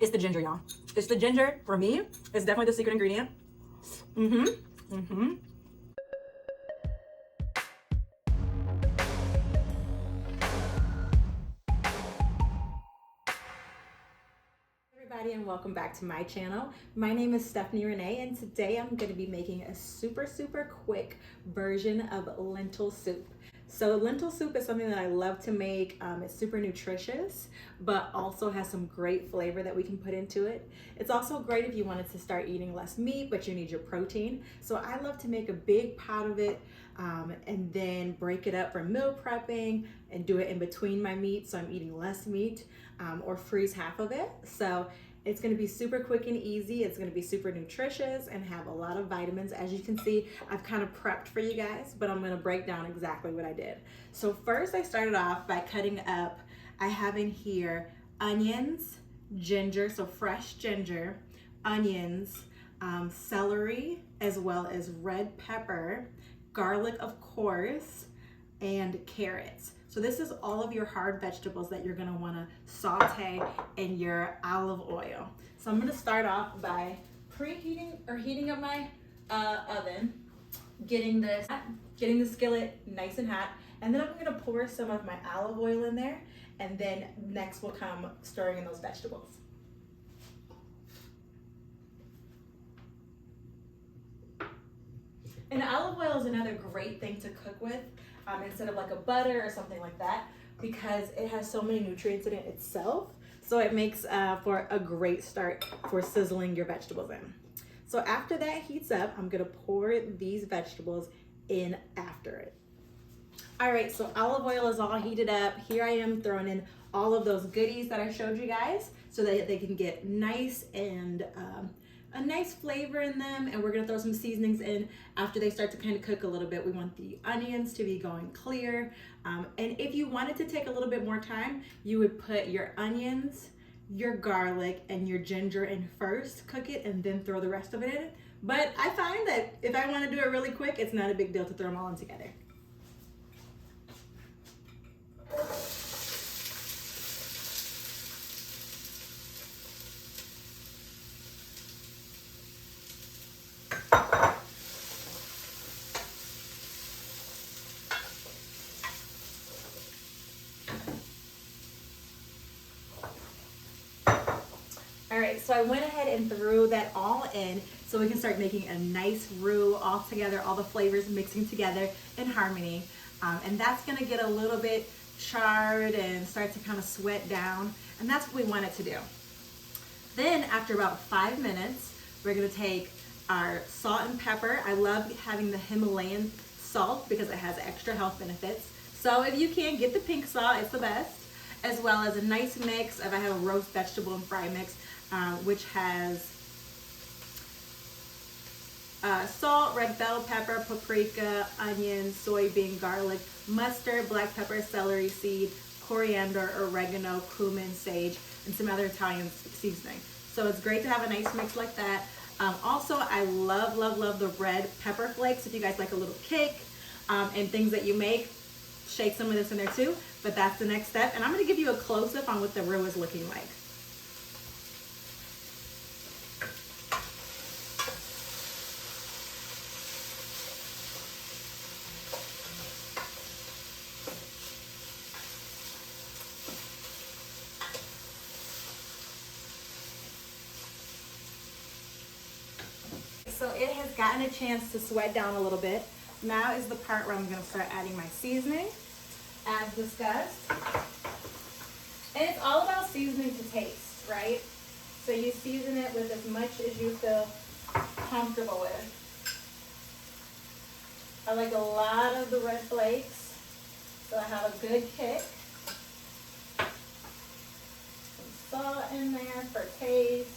It's the ginger, y'all. It's the ginger. For me, it's definitely the secret ingredient. Everybody, and welcome back to my channel. My name is Stephanie Renee, and today I'm going to be making a super quick version of lentil soup. So lentil soup is something that I love to make. It's super nutritious, but also has some great flavor that we can put into it. It's also great if you wanted to start eating less meat, but you need your protein. So I love to make a big pot of it and then break it up for meal prepping and do it in between my meat, so I'm eating less meat, or freeze half of it. So it's gonna be super quick and easy. It's gonna be super nutritious and have a lot of vitamins. As you can see, I've kind of prepped for you guys, but I'm gonna break down exactly what I did. So first I started off by cutting up, I have in here onions, ginger, so fresh ginger, onions, celery, as well as red pepper, garlic of course, and carrots. So this is all of your hard vegetables that you're gonna wanna saute in your olive oil. So I'm gonna start off by preheating or heating up my oven, getting the skillet nice and hot, and then I'm gonna pour some of my olive oil in there, and then next will come stirring in those vegetables. And olive oil is another great thing to cook with. Instead of like a butter or something like that, because it has so many nutrients in it itself. So it makes for a great start for sizzling your vegetables in. So after that heats up, I'm gonna pour these vegetables in after it. All right, so olive oil is all heated up. Here I am throwing in all of those goodies that I showed you guys so that they can get nice and a nice flavor in them, and we're gonna throw some seasonings in after they start to kind of cook a little bit. We want the onions to be going clear, and if you wanted to take a little bit more time, you would put your onions, your garlic, and your ginger in first, cook it, and then throw the rest of it in. But I find that if I want to do it really quick, it's not a big deal to throw them all in together. All right, so I went ahead and threw that all in so we can start making a nice roux all together, all the flavors mixing together in harmony. And that's gonna get a little bit charred and start to kind of sweat down, and that's what we want it to do. Then after about 5 minutes, we're gonna take our salt and pepper. I love having the Himalayan salt because it has extra health benefits. So if you can, get the pink salt, it's the best, as well as a nice mix of, I have a roast vegetable and fry mix, which has salt, red bell pepper, paprika, onion, soybean, garlic, mustard, black pepper, celery seed, coriander, oregano, cumin, sage, and some other Italian seasoning. So it's great to have a nice mix like that. Also, I love the red pepper flakes. If you guys like a little kick and things that you make, shake some of this in there too. But that's the next step. And I'm gonna give you a close-up on what the roux is looking like. So it has gotten a chance to sweat down a little bit. Now is the part where I'm gonna start adding my seasoning, as discussed. And it's all about seasoning to taste, right? So you season it with as much as you feel comfortable with. I like a lot of the red flakes, so I have a good kick. Some salt in there for taste.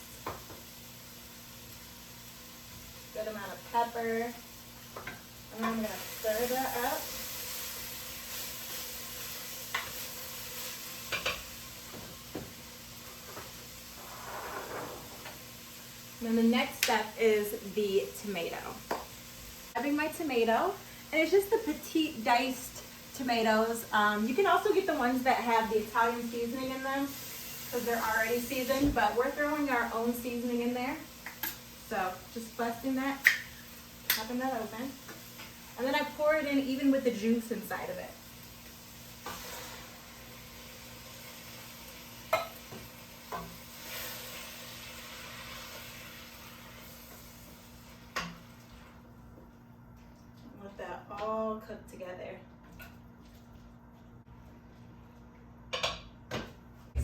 Good amount of pepper. And I'm going to stir that up. And then the next step is the tomato. Having my tomato, and it's just the petite diced tomatoes. You can also get the ones that have the Italian seasoning in them. because they're already seasoned, but we're throwing our own seasoning in there. So just busting that, popping that open. And then I pour it in even with the juice inside of it. Let that all cook together.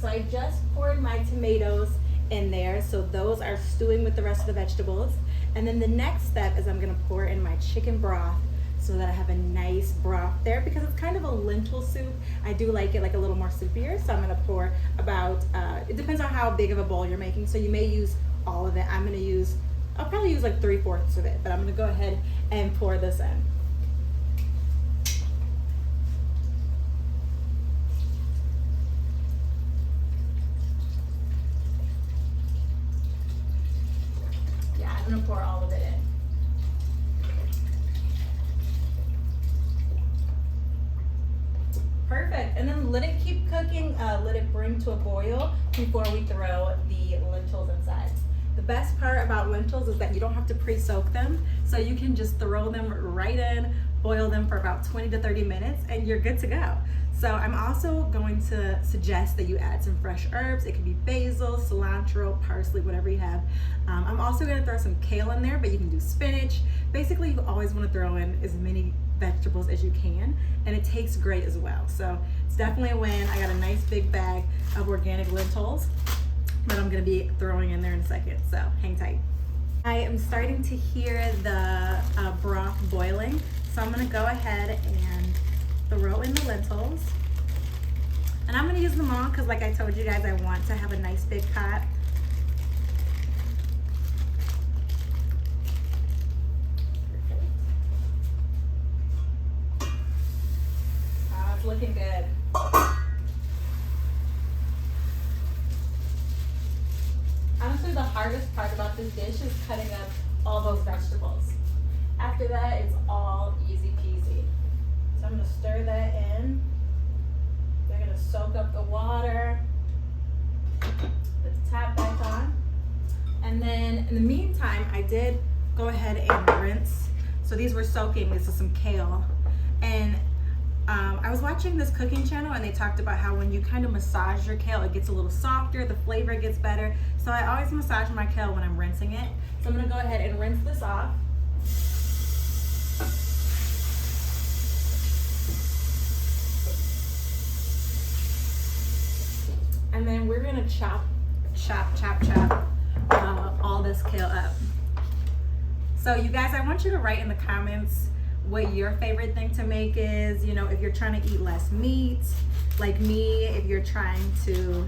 So I just poured my tomatoes in there, so those are stewing with the rest of the vegetables. And then the next step is I'm gonna pour in my chicken broth so that I have a nice broth there, because it's kind of a lentil soup. I do like it like a little more soupier, so I'm gonna pour about, it depends on how big of a bowl you're making, so you may use all of it. I'll probably use like 3/4 of it, but I'm gonna go ahead and pour this in. I'm gonna pour all of it in. Perfect, and then let it keep cooking, let it bring to a boil before we throw the lentils inside. The best part about lentils is that you don't have to pre-soak them, so you can just throw them right in, boil them for about 20 to 30 minutes, and you're good to go. So I'm also going to suggest that you add some fresh herbs. It could be basil, cilantro, parsley, whatever you have. I'm also gonna throw some kale in there, but you can do spinach. Basically, you always wanna throw in as many vegetables as you can, and it tastes great as well. So it's definitely a win. I got a nice big bag of organic lentils that I'm gonna be throwing in there in a second, so hang tight. I am starting to hear the broth boiling, so I'm gonna go ahead and throw in the lentils. And I'm gonna use them all because, like I told you guys, I want to have a nice big pot. Oh, it's looking good. Honestly, the hardest part about this dish is cutting up all those vegetables. After that, it's all easy peasy. So I'm gonna stir that in. They're gonna soak up the water. Put the tap back on. And then in the meantime, I did go ahead and rinse. So these were soaking, this is some kale. And I was watching this cooking channel and they talked about how when you kind of massage your kale, it gets a little softer, the flavor gets better. So I always massage my kale when I'm rinsing it. So I'm gonna go ahead and rinse this off. And then we're gonna chop all this kale up. So you guys, I want you to write in the comments what your favorite thing to make is. You know, if you're trying to eat less meat, like me, if you're trying to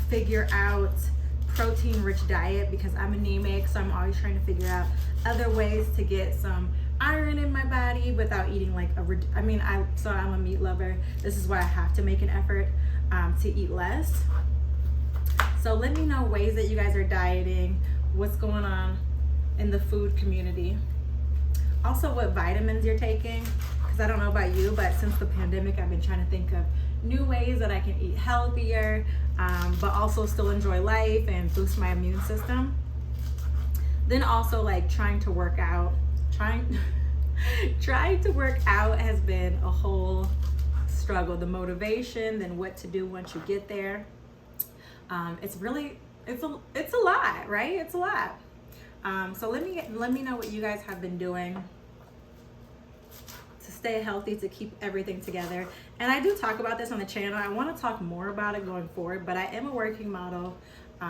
figure out protein-rich diet, because I'm anemic, so I'm always trying to figure out other ways to get some iron in my body without eating like so I'm a meat lover. This is why I have to make an effort to eat less. So let me know ways that you guys are dieting, what's going on in the food community. Also what vitamins you're taking, because I don't know about you, but since the pandemic, I've been trying to think of new ways that I can eat healthier, but also still enjoy life and boost my immune system. Then also like trying to work out. Trying to work out has been a whole struggle. The motivation, then what to do once you get there. It's a lot, right? It's a lot. So let me know what you guys have been doing to stay healthy, to keep everything together. And I do talk about this on the channel. I want to talk more about it going forward, but I am a working model,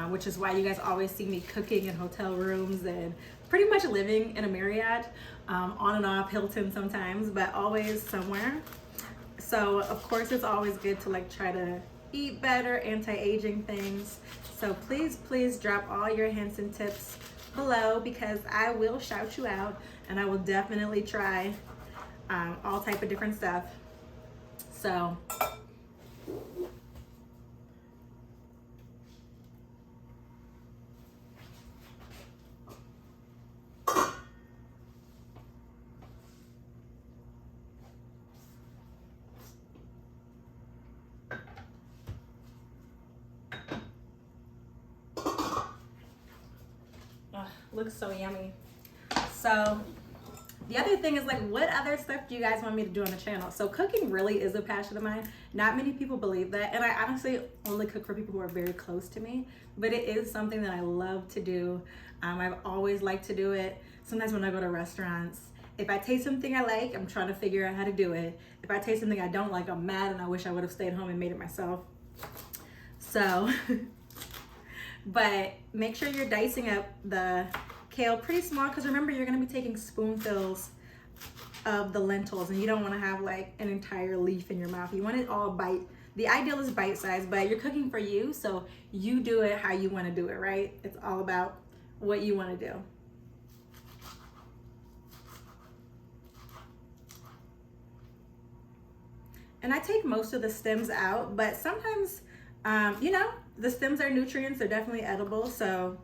which is why you guys always see me cooking in hotel rooms and pretty much living in a Marriott, on and off Hilton sometimes, but always somewhere. So of course it's always good to like try to eat better, anti-aging things. So please drop all your hints and tips below, because I will shout you out and I will definitely try all type of different stuff. So Looks so yummy. So the other thing is, like, what other stuff do you guys want me to do on the channel? So cooking really is a passion of mine. Not many people believe that. And I honestly only cook for people who are very close to me. But it is something that I love to do. I've always liked to do it. Sometimes when I go to restaurants, if I taste something I like, I'm trying to figure out how to do it. If I taste something I don't like, I'm mad and I wish I would have stayed home and made it myself. So, but make sure you're dicing up the kale pretty small, because remember, you're gonna be taking spoonfuls of the lentils and you don't wanna have like an entire leaf in your mouth. You want it all bite. The ideal is bite-sized, but you're cooking for you, so you do it how you wanna do it, right? It's all about what you wanna do. And I take most of the stems out, but sometimes, you know, the stems are nutrients. They're definitely edible. So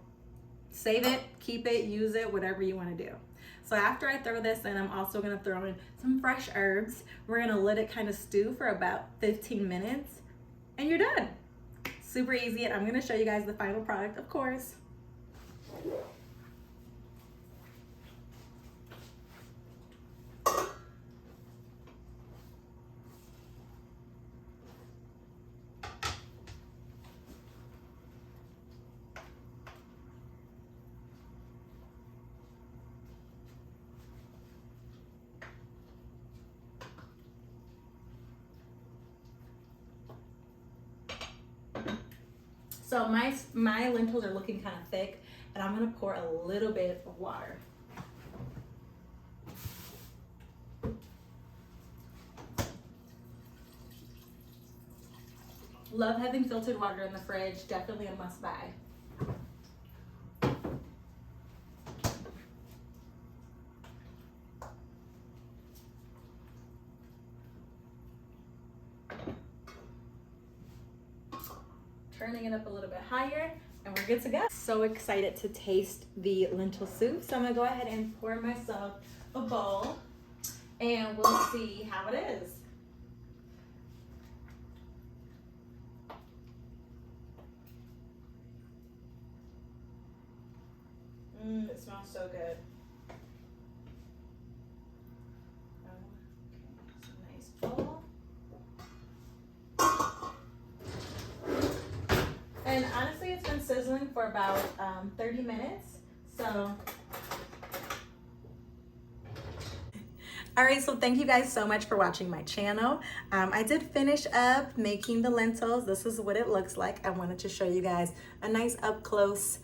save it, keep it, use it, whatever you want to do. So after I throw this in, I'm also going to throw in some fresh herbs. We're going to let it kind of stew for about 15 minutes and you're done. Super easy. And I'm going to show you guys the final product, of course. So my lentils are looking kind of thick, and I'm gonna pour a little bit of water. Love having filtered water in the fridge, definitely a must buy. Turning it up a little bit higher and we're good to go. So excited to taste the lentil soup. So I'm gonna go ahead and pour myself a bowl and we'll see how it is. It smells so good. Okay, it's a nice bowl. And honestly, it's been sizzling for about 30 minutes, so. All right, so thank you guys so much for watching my channel. I did finish up making the lentils. This is what it looks like. I wanted to show you guys a nice up close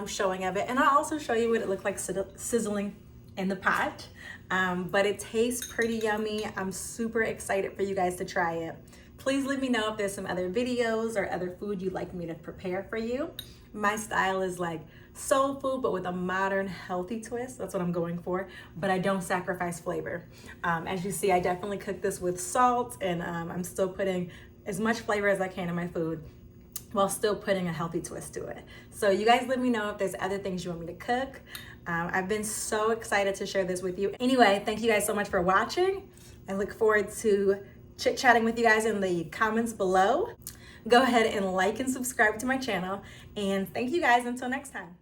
showing of it. And I'll also show you what it looked like sizzling in the pot. But it tastes pretty yummy. I'm super excited for you guys to try it. Please let me know if there's some other videos or other food you'd like me to prepare for you. My style is like soul food, but with a modern, healthy twist. That's what I'm going for, but I don't sacrifice flavor. As you see, I definitely cook this with salt, and I'm still putting as much flavor as I can in my food while still putting a healthy twist to it. So you guys let me know if there's other things you want me to cook. I've been so excited to share this with you. Anyway, thank you guys so much for watching. I look forward to chit-chatting with you guys in the comments below. Go ahead and like and subscribe to my channel, and thank you guys until next time.